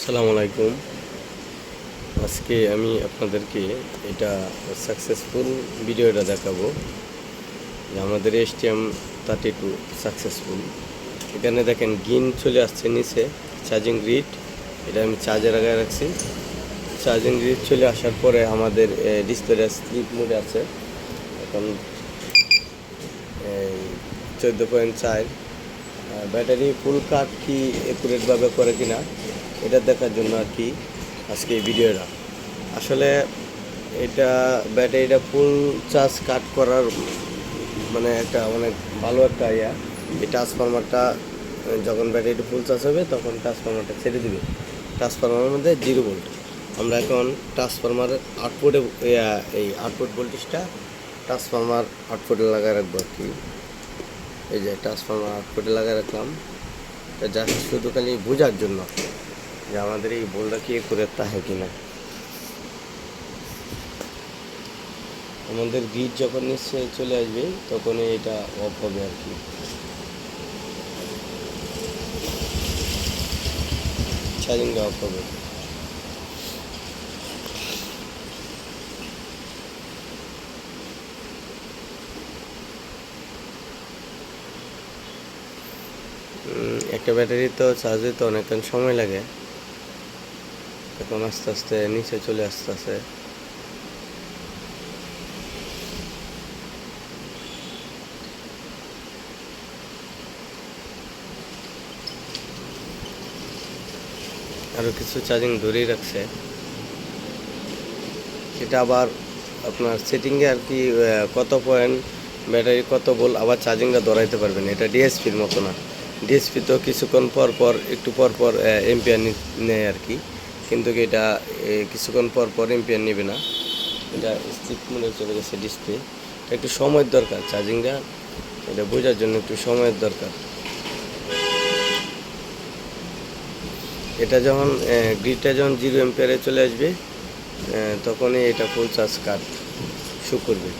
আসসালামু আলাইকুম। আজকে আমি আপনাদেরকে এটা সাকসেসফুল ভিডিওটা দেখাবো যে আমাদের STM32 সাকসেসফুল। এখানে দেখেন গ্রিন চলে আসছে নিচে, চার্জিং গ্রিড। এটা আমি চার্জে লাগায় রাখছি। চার্জিং গ্রিড চলে আসার পরে আমাদের ডিসপ্লেটা স্লিপ মোডে আছে। এখন 14.4 ব্যাটারি ফুল কাট কি একুরেটভাবে করে কিনা এটা দেখার জন্য আর কি আজকে এই ভিডিওটা। আসলে এটা ব্যাটারিটা ফুল চার্জ কাট করার মানে একটা অনেক ভালো একটা এই ট্রান্সফরমারটা যখন ব্যাটারিটা ফুল চার্জ হবে তখন ট্রান্সফরমারটা ছেড়ে দিবে। ট্রান্সফরমারের মধ্যে 0 ভোল্ট। আমরা এখন ট্রান্সফরমারের আউটপুটে এই আউটপুট ভোল্টেজটা ট্রান্সফরমার আউটপুটে লাগায় রাখবো আর কি। এই যে ট্রান্সফরমার আউটপুটে লাগায় রাখলাম, এটা জাস্ট শুধু খালি বোঝার জন্য যে আমাদের এই বোল্টটা কি করে তাহে কিনা। আমাদের গ্রিড যখন নিচে চলে আসবে তখনই এটা অফ হবে আর কি। চার্জিংটা অফ হবে। একটা ব্যাটারি তো চার্জ হতে অনেকক্ষণ সময় লাগে, এখন আস্তে আস্তে নিচে চলে আসতেছে। আরও কিছু চার্জিং ধরেই রাখছে। এটা আবার আপনার সেটিংয়ে আর কি কত পয়েন্ট ব্যাটারি কত ভোল্ট আবার চার্জিংটা ধরাইতে পারবেন। এটা ডিএসপির মতো না। ডিএসপি তো কিছুক্ষণ পর পর একটু পর পর এম্পিয়ার নেয় আর কি, কিন্তু এটা কিছুক্ষণ পর পর এম্পিয়ার নেবে না। এটা স্লিপ মোডে চলে গেছে ডিসপ্লে। একটু সময়ের দরকার চার্জিংটা, এটা বোঝার জন্য একটু সময়ের দরকার। এটা যখন গ্রিডটা যখন 0 এম্পিয়ারে চলে আসবে তখনই এটা ফুল চার্জ কাট শো করবে।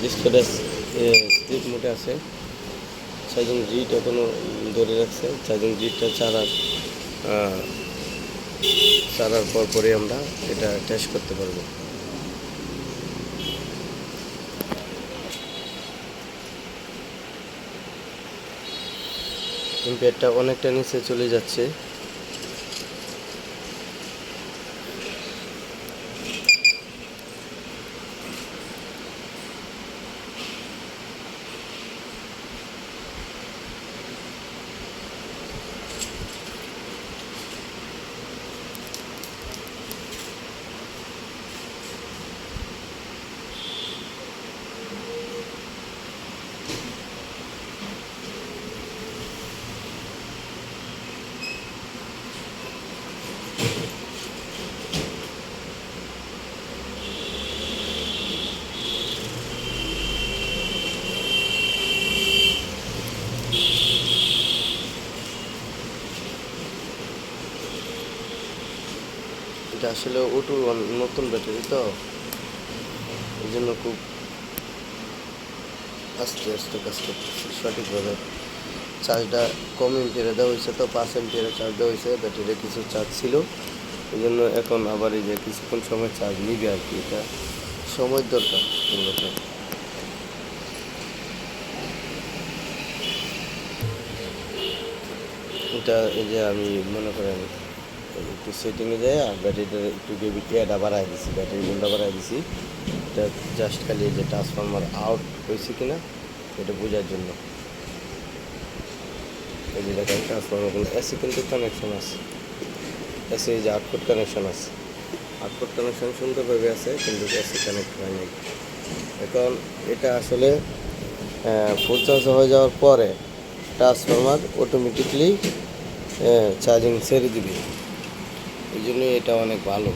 ডিসপ্লেটা স্লিপ মোডে আছে। চার্জিং গ্রিড এখনও ধরে রাখছে। চার্জিং গ্রিডটা ছাড়ার পরই আমরা এটা টেস্ট করতে পারবো। এম্পিয়ারটা অনেকটা নিচে চলে যাচ্ছে। এটা আসলে ওটু নতুন ব্যাটারি তো, এই জন্য খুব আস্তে আস্তে কাজ করতেছি সঠিকভাবে। চার্জটা কম এম্পিয়ারে দেওয়া হয়েছে তো, 5 এম্পিয়ারে চার্জ দেওয়া হয়েছে। ব্যাটারিতে কিছু চার্জ ছিল, এই জন্য এখন আবার এই যে কিছুক্ষণ সময় চার্জ নিবে আর কি। এটা সময়ের দরকার মূলত। এটা এই যে আমি মনে করেন একটু সেটিংয়ে যাই আর ব্যাটারিটা একটু ইয়েটা বাড়াই দিছি, ব্যাটারি ভোল্টটা বাড়াই দিছি। এটা জাস্ট খালি এই যে ট্রান্সফরমার আউট হয়েছে কিনা এটা বোঝার জন্য। এই যে দেখেন ট্রান্সফরমারগুলো এসি কিন্তু কানেকশন আছে, এসি এই যে আউটপুট কানেকশন আছে। আউটপুট কানেকশন সুন্দরভাবে আছে, কিন্তু এসি কানেক্ট হয় নাই। এখন এটা আসলে ফুল চার্জ হয়ে যাওয়ার পরে ট্রান্সফরমার অটোমেটিকলি চার্জিং ছেড়ে দিবে, এই জন্যই এটা অনেক ভালো।